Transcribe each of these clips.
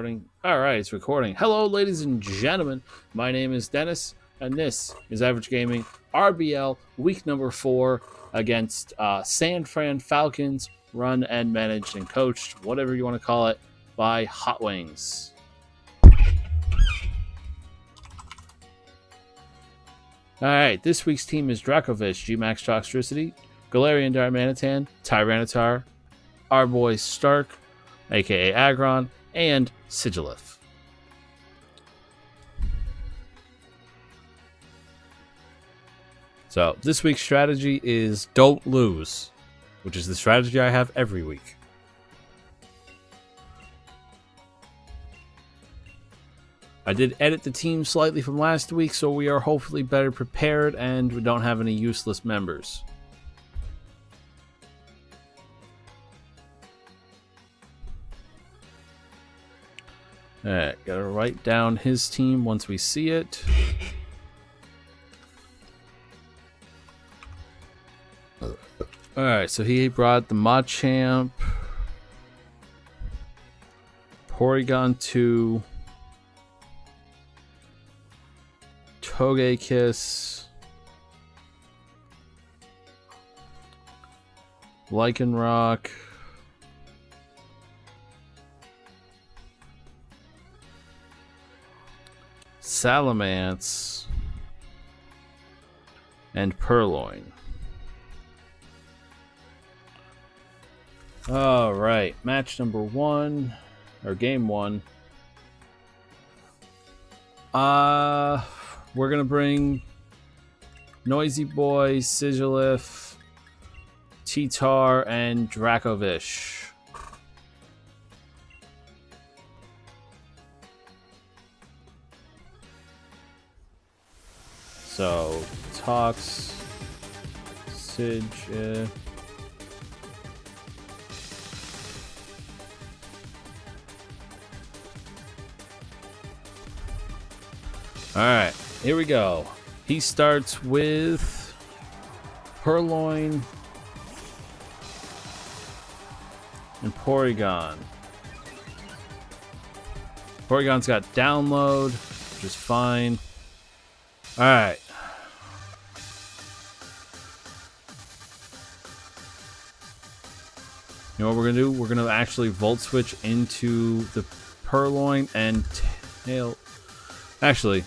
recording? Alright, it's recording. Hello, ladies and gentlemen. My name is Dennis, and this is Average Gaming RBL week number 4 against San Fran Falcons, run and managed and coached, whatever you want to call it, by Hot Wings. Alright, this week's team is Dracovish, G-Max Toxtricity, Galarian Darmanitan, Tyranitar, our boy Stark, aka Aggron, and Sigilif. So this week's strategy is don't lose, which is the strategy I have every week. I did edit the team slightly from last week, so we are hopefully better prepared and we don't have any useless members. Alright, gotta write down his team once we see it. Alright, so he brought the Machamp, Porygon 2, Togekiss, Lycanroc, Salamence, and Purloin. Alright, match number 1, or game 1. We're gonna bring Noisy Boy, Sigilif, T-Tar, and Dracovish. So, Tox, Sig, Alright, here we go. He starts with Purloin and Porygon. Porygon's got download, which is fine. Alright. You know what we're going to do? We're going to actually Volt Switch into the Purloin and Tail. Actually,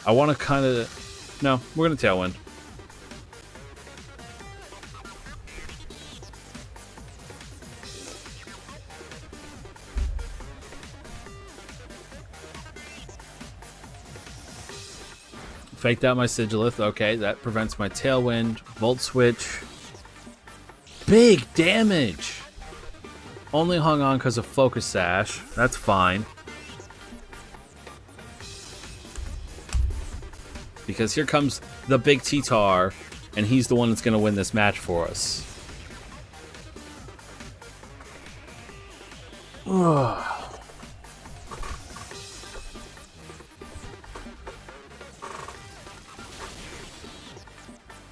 I want to kind of... No, we're going to Tailwind. Faked out my Sigilith. Okay, that prevents my Tailwind. Volt Switch. Big damage! Only hung on because of Focus Sash. That's fine. Because here comes the big T-Tar, and he's the one that's going to win this match for us.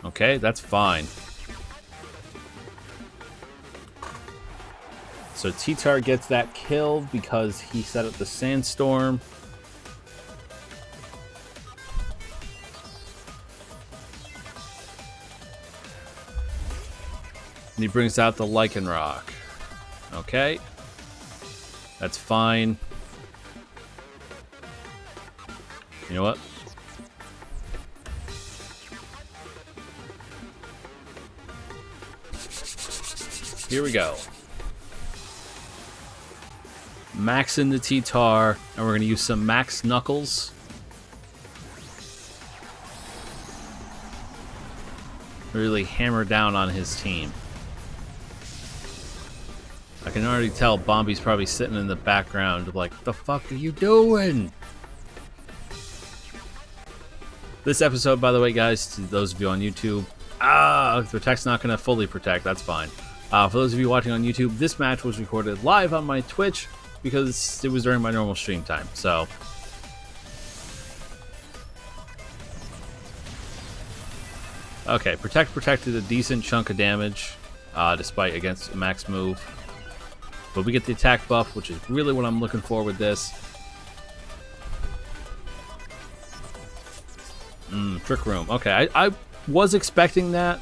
Okay, that's fine. So T-Tar gets that kill because he set up the Sandstorm. And he brings out the Lycanroc. Okay. That's fine. You know what? Here we go. Max in the T-Tar, and we're going to use some Max Knuckles. Really hammer down on his team. I can already tell Bombi's probably sitting in the background like, the fuck are you doing? This episode, by the way, guys, to those of you on YouTube, Protect's not going to fully protect, that's fine. For those of you watching on YouTube, this match was recorded live on my Twitch because it was during my normal stream time, so... Okay, Protect protected a decent chunk of damage, despite against a max move. But we get the attack buff, which is really what I'm looking for with this. Trick Room. Okay, I was expecting that,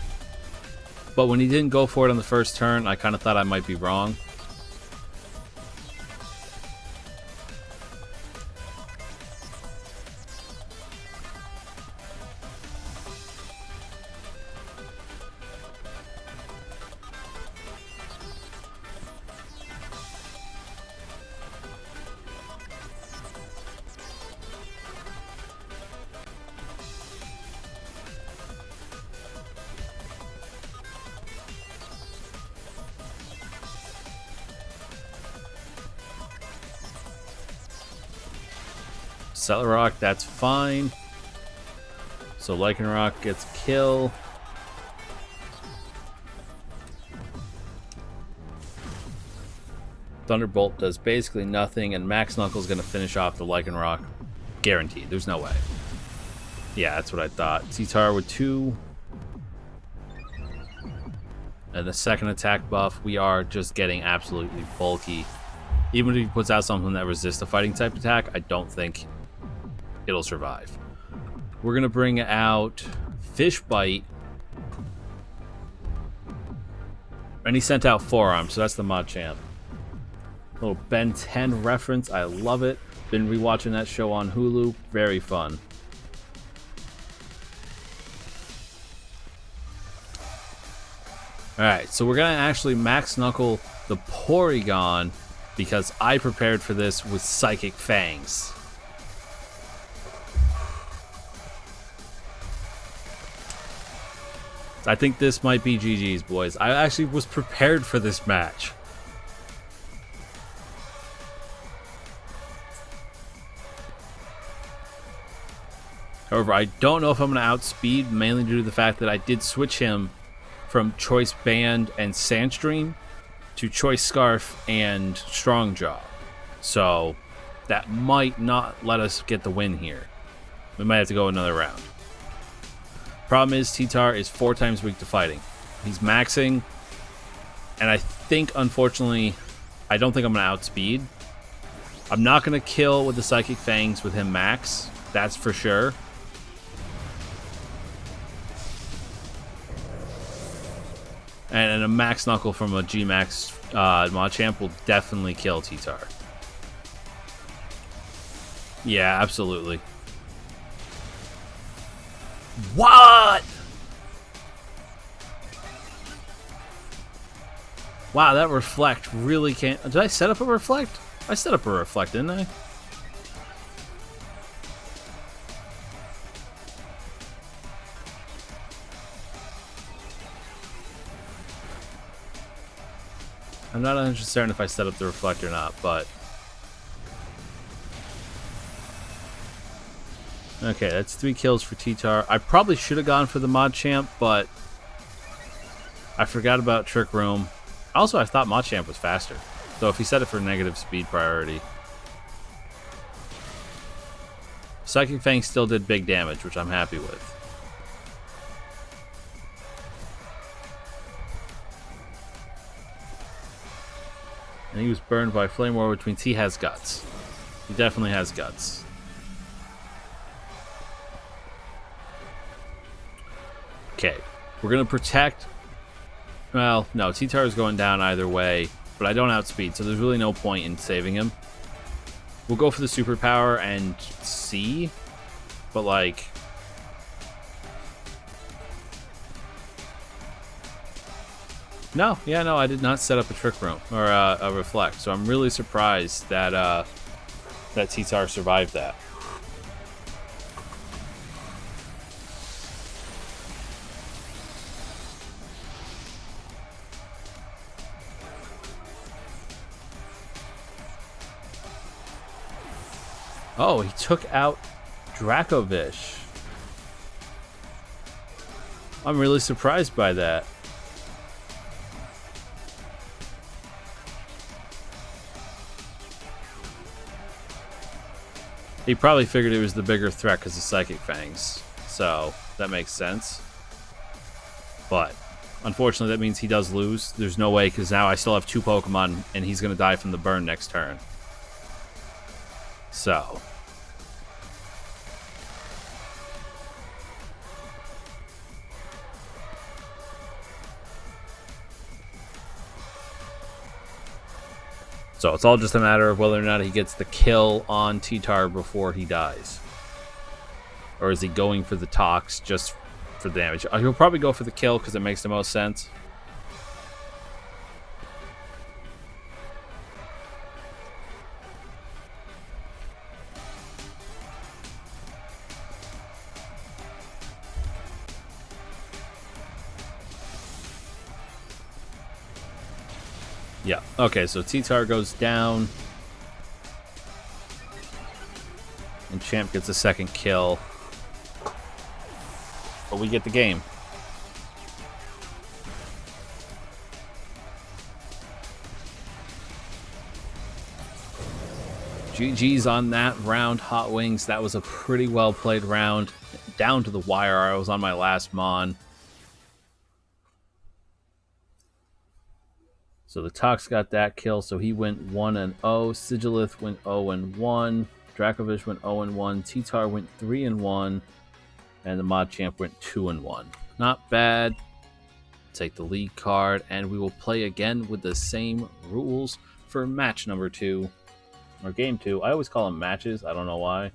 but when he didn't go for it on the first turn, I kind of thought I might be wrong. Rock, that's fine. So Lycanroc gets kill. Thunderbolt does basically nothing, and Max Knuckle's going to finish off the Lycanroc. Guaranteed. There's no way. Yeah, that's what I thought. T-Tar with 2. And a second attack buff. We are just getting absolutely bulky. Even if he puts out something that resists a fighting type attack, I don't think it'll survive. We're going to bring out Fish Bite. And he sent out Forearm, so that's the Machamp. Little Ben 10 reference. I love it. Been rewatching that show on Hulu. Very fun. Alright, so we're going to actually Max Knuckle the Porygon because I prepared for this with Psychic Fangs. I think this might be GG's, boys. I actually was prepared for this match. However, I don't know if I'm going to outspeed, mainly due to the fact that I did switch him from Choice Band and Sandstream to Choice Scarf and Strong Jaw. So that might not let us get the win here. We might have to go another round. Problem is, T-Tar is 4 times weak to fighting. He's maxing, and I think, unfortunately, I don't think I'm going to outspeed. I'm not going to kill with the Psychic Fangs with him max. That's for sure. And a Max Knuckle from a G-Max Machamp will definitely kill T-Tar. Yeah, absolutely. What? Wow, that Reflect really can't... Did I set up a Reflect? I set up a Reflect, didn't I? I'm not 100% certain if I set up the Reflect or not, but... Okay, that's 3 kills for T-Tar. I probably should have gone for the Machamp, but I forgot about Trick Room. Also, I thought Machamp was faster, so if he set it for negative speed priority. Psychic Fang still did big damage, which I'm happy with. And he was burned by Flame War, which means he has guts. He definitely has guts. Okay, we're going to protect... Well, no, T-Tar is going down either way, but I don't outspeed, so there's really no point in saving him. We'll go for the superpower and see, but like... No, I did not set up a Trick Room, or a Reflect, so I'm really surprised that, that T-Tar survived that. Oh, he took out Dracovish. I'm really surprised by that. He probably figured it was the bigger threat because of Psychic Fangs. So, that makes sense. But, Unfortunately, that means he does lose. There's no way, because now I still have 2 Pokemon, and he's going to die from the burn next turn. So. So it's all just a matter of whether or not he gets the kill on T-Tar before he dies. Or is he going for the Tox just for damage? He'll probably go for the kill because it makes the most sense. Yeah, okay, so T-Tar goes down. And Champ gets a second kill. But we get the game. GG's on that round, Hot Wings. That was a pretty well played round. Down to the wire. I was on my last Mon. So the Tox got that kill, so he went 1-0. Sigilith went 0-1. Dracovish went 0-1. T-Tar went 3-1. And the Machamp went 2-1. Not bad. Take the lead card, and we will play again with the same rules for match number 2. Or game 2. I always call them matches. I don't know why.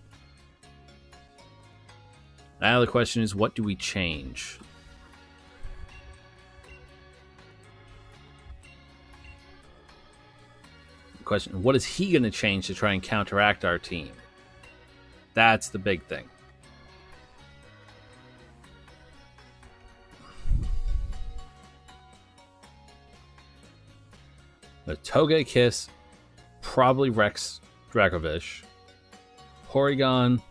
Now the question is, what do we change? Question, what is he going to change to try and counteract our team? That's the big thing. The Toge Kiss probably wrecks Dracovish. Porygon,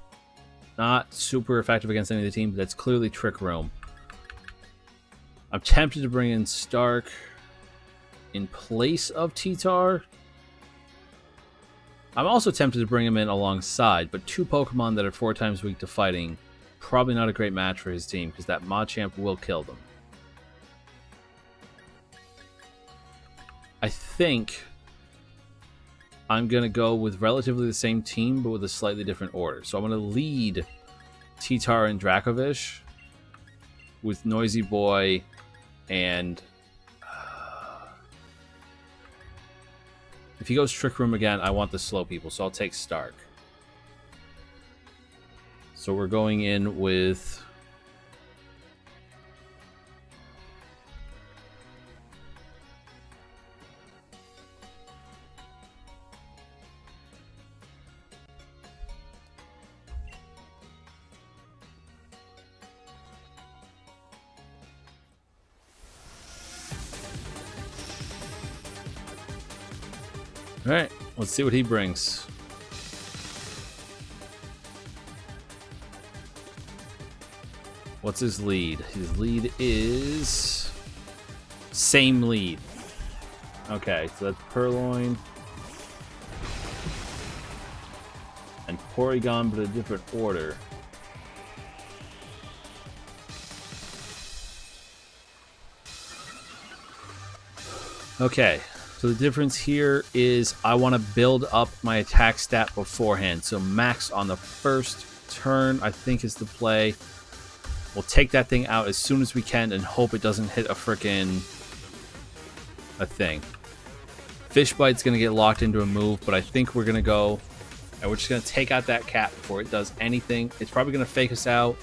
not super effective against any of the team, but that's clearly Trick Room. I'm tempted to bring in Stark in place of T-Tar. I'm also tempted to bring him in alongside, but 2 Pokemon that are 4 times weak to fighting, probably not a great match for his team, because that Machamp will kill them. I think I'm going to go with relatively the same team, but with a slightly different order. So I'm going to lead T-Tar and Dracovish with Noisy Boy and... if he goes Trick Room again, I want the slow people, so I'll take Stark. So we're going in with... Alright, let's see what he brings. What's his lead? His lead is... same lead. Okay, so that's Purloin. And Porygon, but a different order. Okay. So the difference here is I want to build up my attack stat beforehand. So max on the first turn, I think, is the play. We'll take that thing out as soon as we can and hope it doesn't hit a thing. Fish Bite's going to get locked into a move, but I think we're going to go and we're just going to take out that cat before it does anything. It's probably going to fake us out.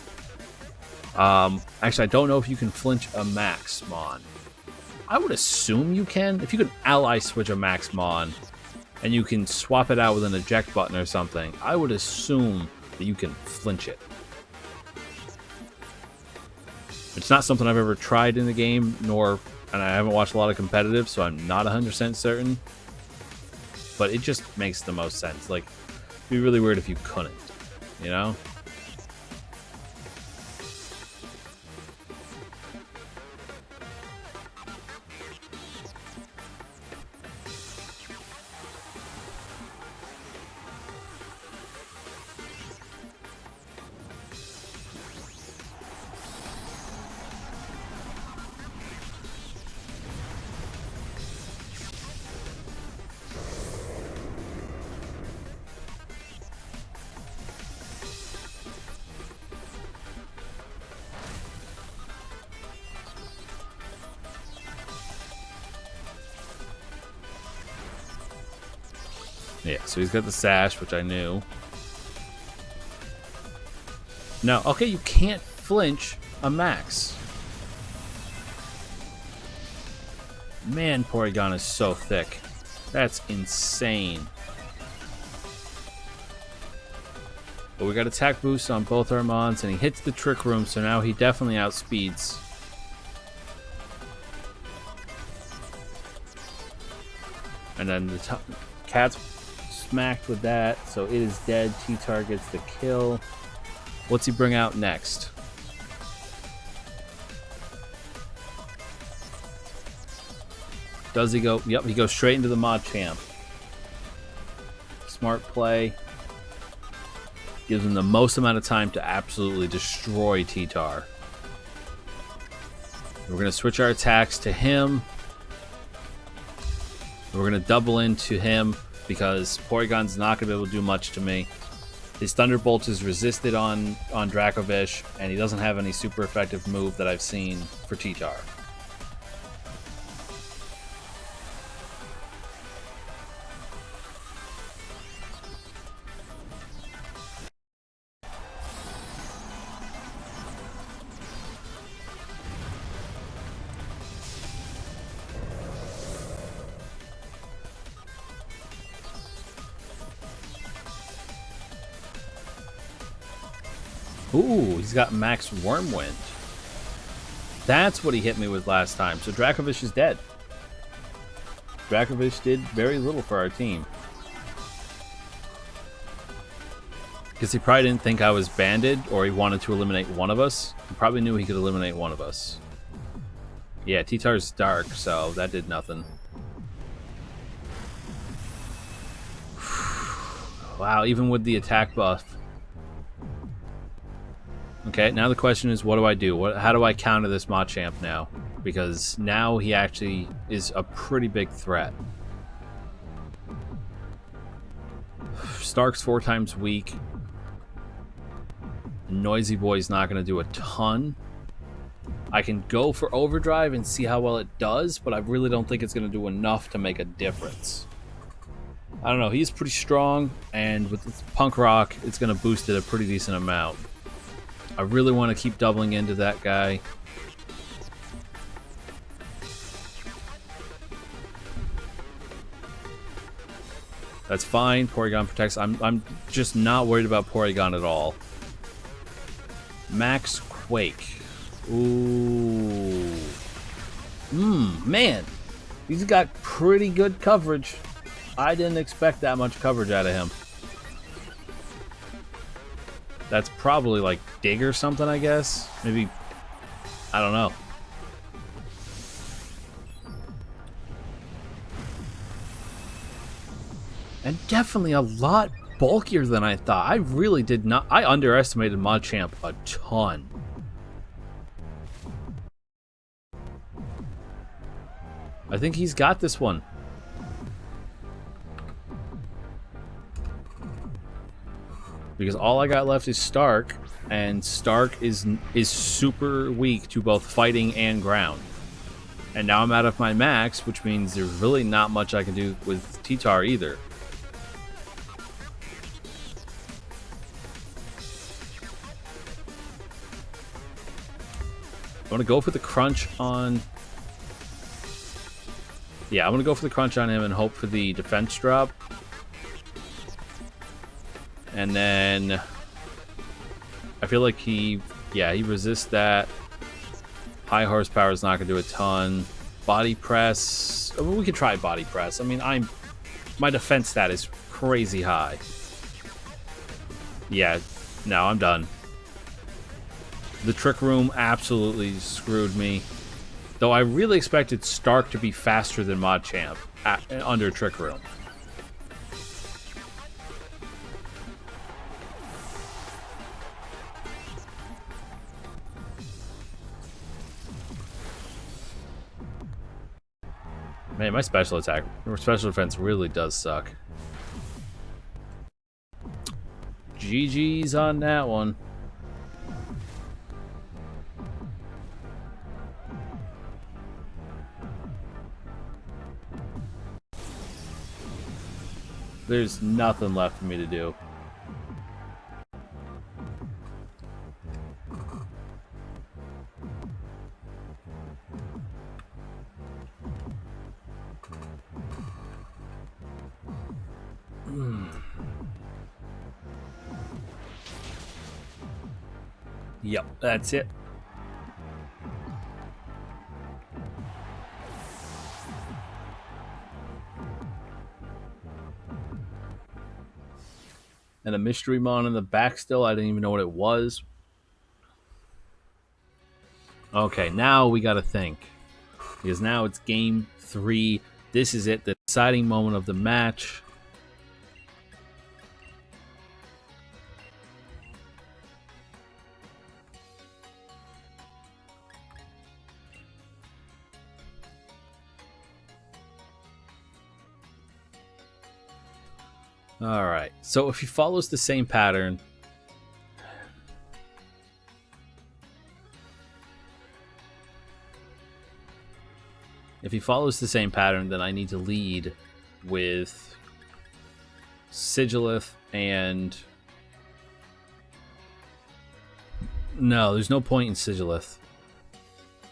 Actually, I don't know if you can flinch a Max Mon. I would assume you can. If you can ally switch a Max Mon and you can swap it out with an eject button or something, I would assume that you can flinch it. It's not something I've ever tried in the game, and I haven't watched a lot of competitive, so I'm not 100% certain. But it just makes the most sense. Like, it'd be really weird if you couldn't, you know? Yeah, so he's got the sash, which I knew. No, okay, you can't flinch a max. Man, Porygon is so thick. That's insane. But we got attack boost on both our mons, and he hits the Trick Room, so now he definitely outspeeds. And then the cat's smacked with that, so it is dead. T-Tar gets the kill. What's he bring out next? Does he go? Yep, he goes straight into the Machamp. Smart play. Gives him the most amount of time to absolutely destroy T-Tar. We're going to switch our attacks to him. We're going to double into him because Porygon's not going to be able to do much to me. His Thunderbolt is resisted on Dracovish, and he doesn't have any super effective move that I've seen for T-Tar. Ooh, he's got max Wormwind. That's what he hit me with last time. So Dracovish is dead. Dracovish did very little for our team. Because he probably didn't think I was banded, or he wanted to eliminate one of us. He probably knew he could eliminate one of us. Yeah, T-Tar's dark, so that did nothing. Wow, even with the attack buff. Okay, now the question is, what do I do? How do I counter this Machamp now? Because now he actually is a pretty big threat. Stark's 4 times weak. Noisy Boy's not going to do a ton. I can go for Overdrive and see how well it does, but I really don't think it's going to do enough to make a difference. I don't know, he's pretty strong, and with this Punk Rock, it's going to boost it a pretty decent amount. I really want to keep doubling into that guy. That's fine. Porygon protects. I'm just not worried about Porygon at all. Max Quake. Ooh. Man. He's got pretty good coverage. I didn't expect that much coverage out of him. That's probably like Dig or something, I guess. Maybe, I don't know. And definitely a lot bulkier than I thought. I really did not. I underestimated Machamp a ton. I think he's got this one. Because all I got left is Stark, and Stark is super weak to both fighting and ground. And now I'm out of my max, which means there's really not much I can do with T-Tar either. I want to go for the crunch on... Yeah, I'm going to go for the crunch on him and hope for the defense drop. And then I feel like he resists that. High horsepower is not going to do a ton. Body press. I mean, we could try body press. I mean, my defense stat is crazy high. Yeah, no, I'm done. The Trick Room absolutely screwed me. Though I really expected Stark to be faster than Machamp under Trick Room. Man, my special defense really does suck. GG's on that one. There's nothing left for me to do. Yep, that's it. And a mystery mon in the back still. I didn't even know what it was. Okay, now we got to think. Because now it's game 3. This is it, the deciding moment of the match. Alright, so if he follows the same pattern... If he follows the same pattern, then I need to lead with Sigilith and... No, there's no point in Sigilith.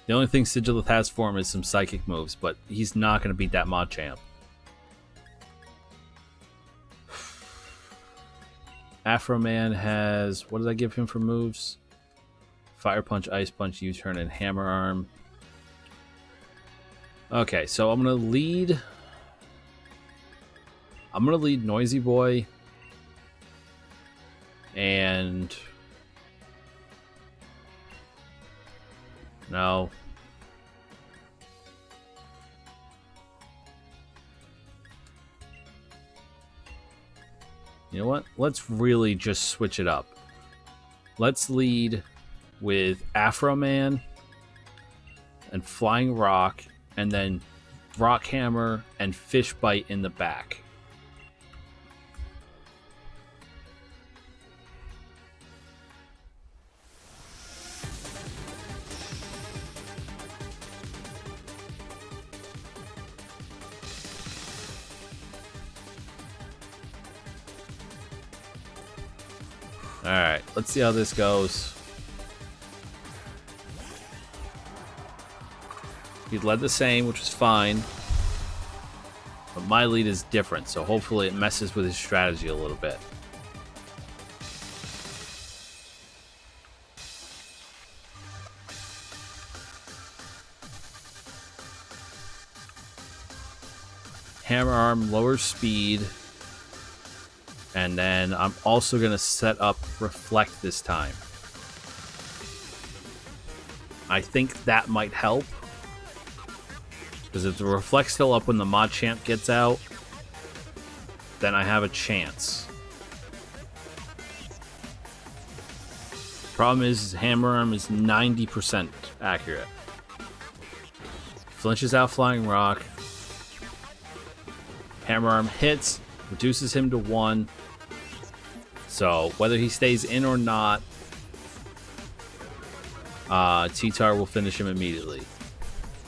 The only thing Sigilith has for him is some psychic moves, but he's not going to beat that mod champ. Afro Man has... What did I give him for moves? Fire Punch, Ice Punch, U-Turn, and Hammer Arm. Okay, so I'm going to lead... Noisy Boy. And... No. You know what? Let's really just switch it up. Let's lead with Afro Man and Flying Rock, and then Rock Hammer and Fish Bite in the back. Alright, let's see how this goes. He led the same, which was fine. But my lead is different, so hopefully it messes with his strategy a little bit. Hammer Arm, lower speed. And then I'm also going to set up Reflect this time. I think that might help. Because if the Reflect's still up when the mod champ gets out, then I have a chance. Problem is, Hammer Arm is 90% accurate. Flinches out Flying Rock. Hammer Arm hits, reduces him to 1. So, whether he stays in or not, T-Tar will finish him immediately.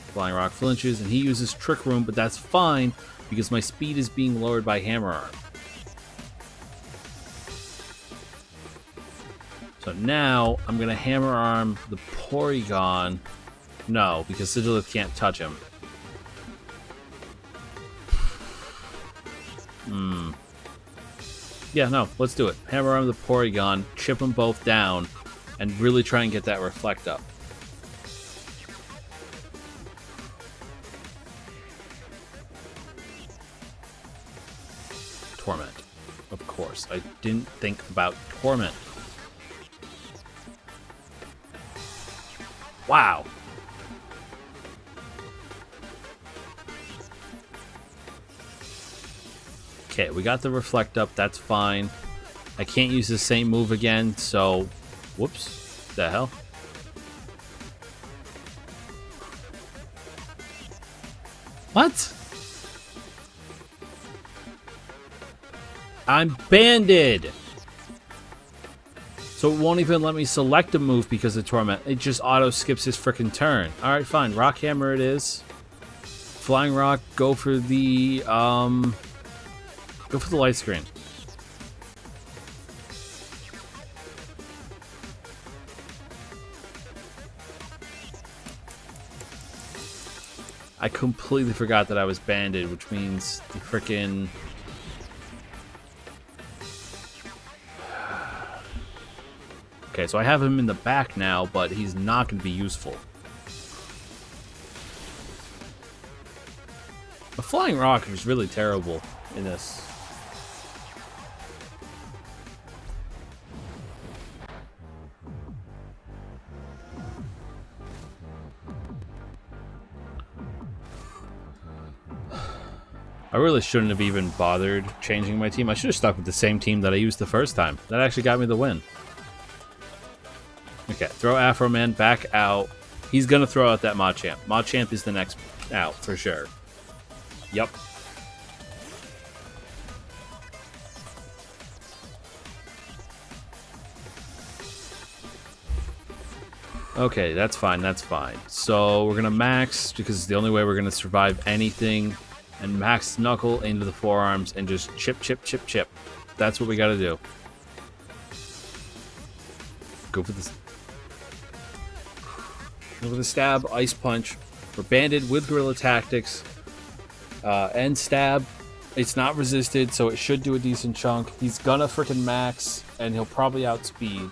Flying Rock flinches, and he uses Trick Room, but that's fine, because my speed is being lowered by Hammer Arm. So now, I'm going to Hammer Arm the Porygon. No, because Sigilith can't touch him. Yeah, no, let's do it. Hammer Arm the Porygon, chip them both down, and really try and get that Reflect up. Torment. Of course. I didn't think about Torment. Wow. Okay, we got the Reflect up. That's fine. I can't use the same move again, so... Whoops. The hell? What? I'm banded! So it won't even let me select a move because of Torment. It just auto-skips his frickin' turn. Alright, fine. Rock Hammer it is. Flying Rock, go for the, Go for the light screen. I completely forgot that I was banded, which means the frickin'... Okay, so I have him in the back now, but he's not going to be useful. A flying rocket is really terrible in this. I really shouldn't have even bothered changing my team. I should have stuck with the same team that I used the first time. That actually got me the win. Okay, throw Afro Man back out. He's going to throw out that Machamp. Machamp is the next out, for sure. Yep. Okay, that's fine, that's fine. So we're going to max, because it's the only way we're going to survive anything, and max Knuckle into the forearms and just chip, chip, chip, chip. That's what we got to do. Go for this. Go for the stab, ice punch. We're banded with Gorilla Tactics. And stab. It's not resisted, so it should do a decent chunk. He's gonna frickin' max, and he'll probably outspeed.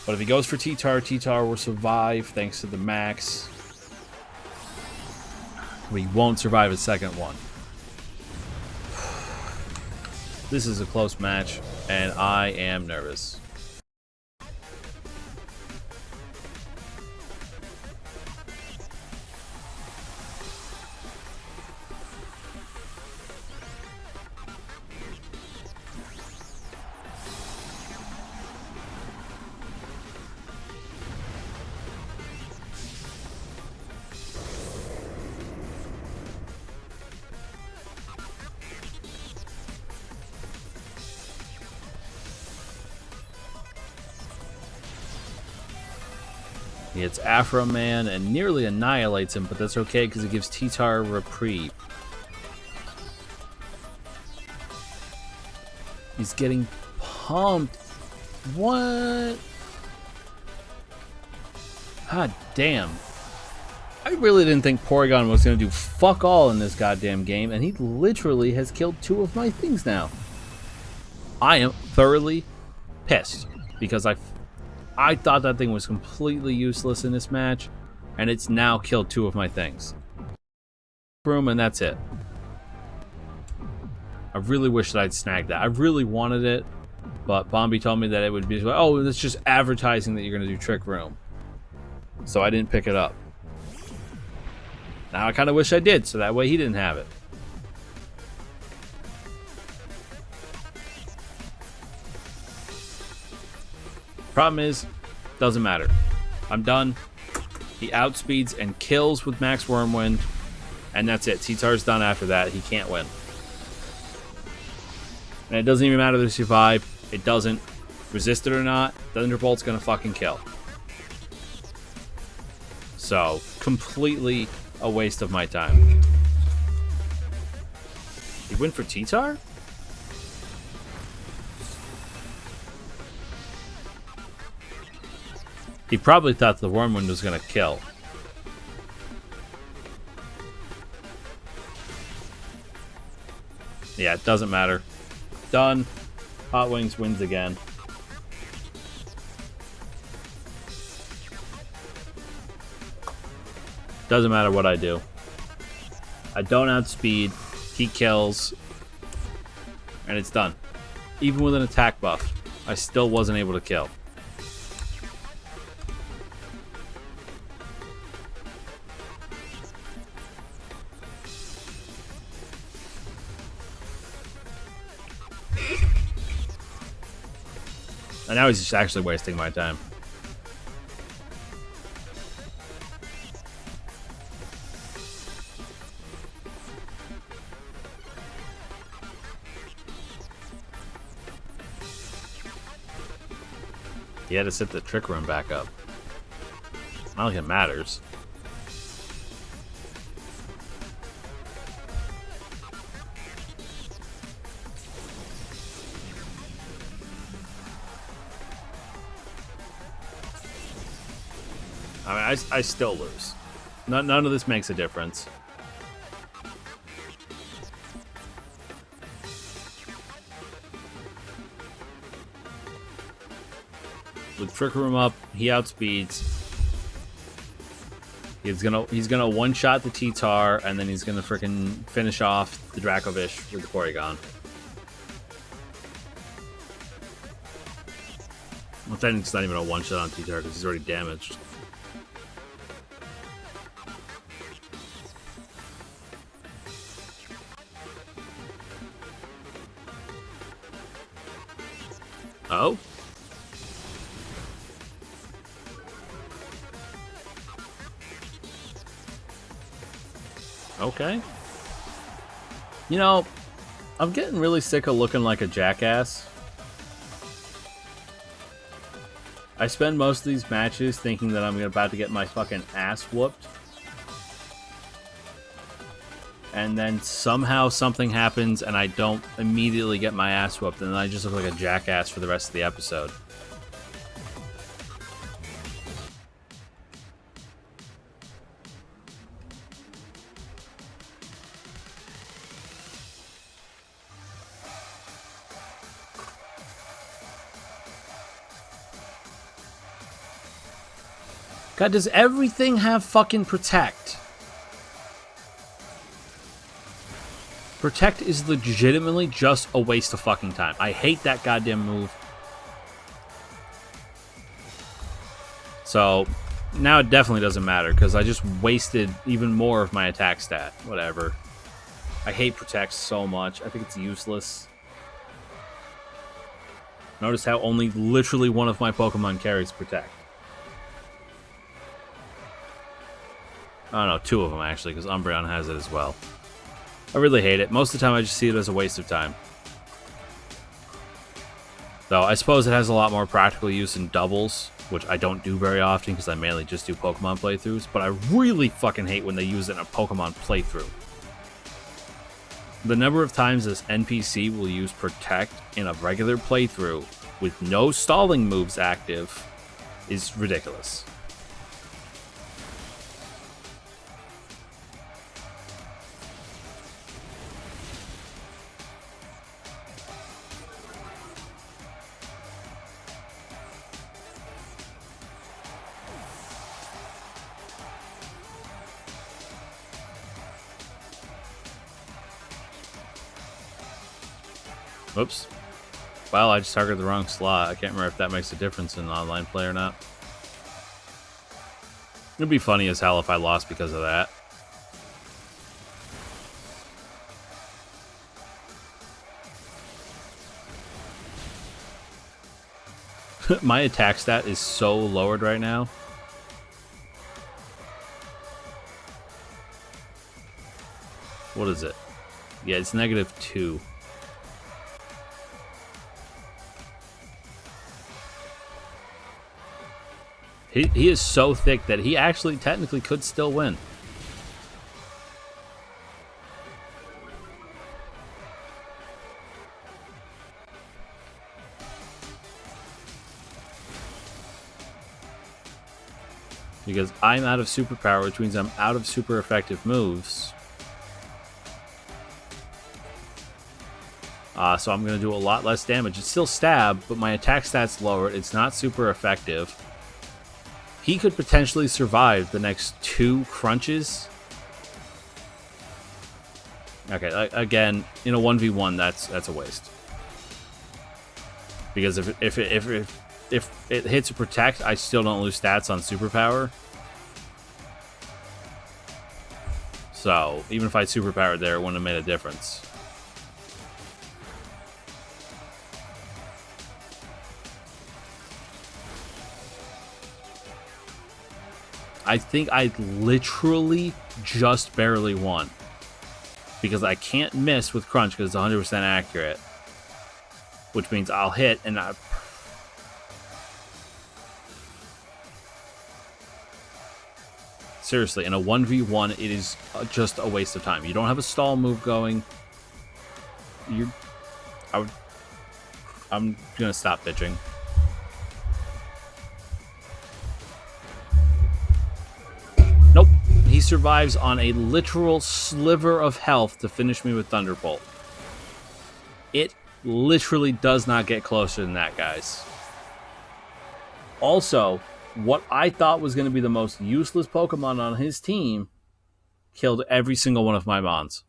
But if he goes for T-Tar, T-Tar will survive thanks to the max. But he won't survive a second one. This is a close match, and I am nervous. He hits Afro Man and nearly annihilates him, but that's okay because it gives T-Tar a reprieve. He's getting pumped. What? God damn. I really didn't think Porygon was going to do fuck all in this goddamn game, and he literally has killed 2 of my things now. I am thoroughly pissed because I thought that thing was completely useless in this match, and it's now killed 2 of my things. Room, and that's it. I really wish that I'd snagged that. I really wanted it, but Bombi told me that it would be, oh, it's just advertising that you're going to do Trick Room. So I didn't pick it up. Now I kind of wish I did, so that way he didn't have it. Problem is, doesn't matter. I'm done. He outspeeds and kills with Max Wormwind, and that's it. T-Tar's done after that. He can't win. And it doesn't even matter if they survive. It doesn't. Resist it or not, Thunderbolt's gonna fucking kill. So, completely a waste of my time. He went for T-Tar? He probably thought the Wormwind was going to kill. Yeah, it doesn't matter. Done. Hot Wings wins again. Doesn't matter what I do. I don't outspeed. He kills. And it's done. Even with an attack buff, I still wasn't able to kill. And now he's just actually wasting my time. He had to set the Trick Room back up. Not like it matters. I mean, I still lose. None of this makes a difference. With Trick Room up, he outspeeds. He's gonna one-shot the T-Tar, and then he's gonna freaking finish off the Dracovish with the Porygon. Well, then it's not even a one-shot on T-Tar because he's already damaged. Oh? Okay. You know, I'm getting really sick of looking like a jackass. I spend most of these matches thinking that I'm about to get my fucking ass whooped. And then somehow something happens and I don't immediately get my ass whooped, and then I just look like a jackass for the rest of the episode. God, does everything have fucking Protect? Protect is legitimately just a waste of fucking time. I hate that goddamn move. So, now it definitely doesn't matter, because I just wasted even more of my attack stat. Whatever. I hate Protect so much. I think it's useless. Notice how only literally one of my Pokemon carries Protect. I don't know, two of them actually, because Umbreon has it as well. I really hate it. Most of the time I just see it as a waste of time. Though I suppose it has a lot more practical use in doubles, which I don't do very often because I mainly just do Pokemon playthroughs, but I really fucking hate when they use it in a Pokemon playthrough. The number of times this NPC will use Protect in a regular playthrough with no stalling moves active is ridiculous. Oops. Well, I just targeted the wrong slot. I can't remember if that makes a difference in online play or not. It'd be funny as hell if I lost because of that. My attack stat is so lowered right now. What is it? Yeah, it's -2. He is so thick that he actually technically could still win. Because I'm out of superpower, which means I'm out of super effective moves. So I'm going to do a lot less damage. It's still stab, but my attack stat's lowered. It's not super effective. He could potentially survive the next 2 crunches. Okay, again, in a 1v1, that's a waste. Because if it hits a Protect, I still don't lose stats on superpower. So even if I superpowered there, it wouldn't have made a difference. I think I literally just barely won. Because I can't miss with Crunch because it's 100% accurate. Which means I'll hit and I... Seriously, in a 1v1, it is just a waste of time. You don't have a stall move going. I'm gonna stop bitching. He survives on a literal sliver of health to finish me with Thunderbolt. It literally does not get closer than that, guys. Also, what I thought was going to be the most useless Pokemon on his team killed every single one of my Mons.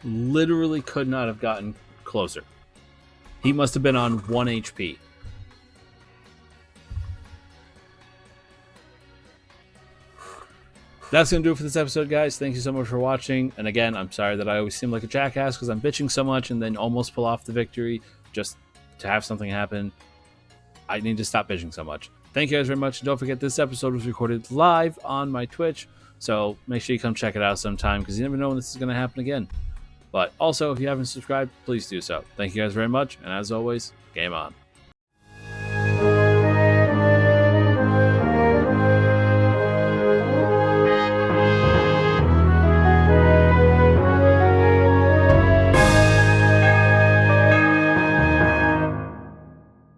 Literally could not have gotten closer. He must have been on 1 HP. That's going to do it for this episode, guys. Thank you so much for watching. And again, I'm sorry that I always seem like a jackass because I'm bitching so much and then almost pull off the victory just to have something happen. I need to stop bitching so much. Thank you guys very much. And don't forget, this episode was recorded live on my Twitch. So make sure you come check it out sometime because you never know when this is going to happen again. But also, if you haven't subscribed, please do so. Thank you guys very much. And as always, game on.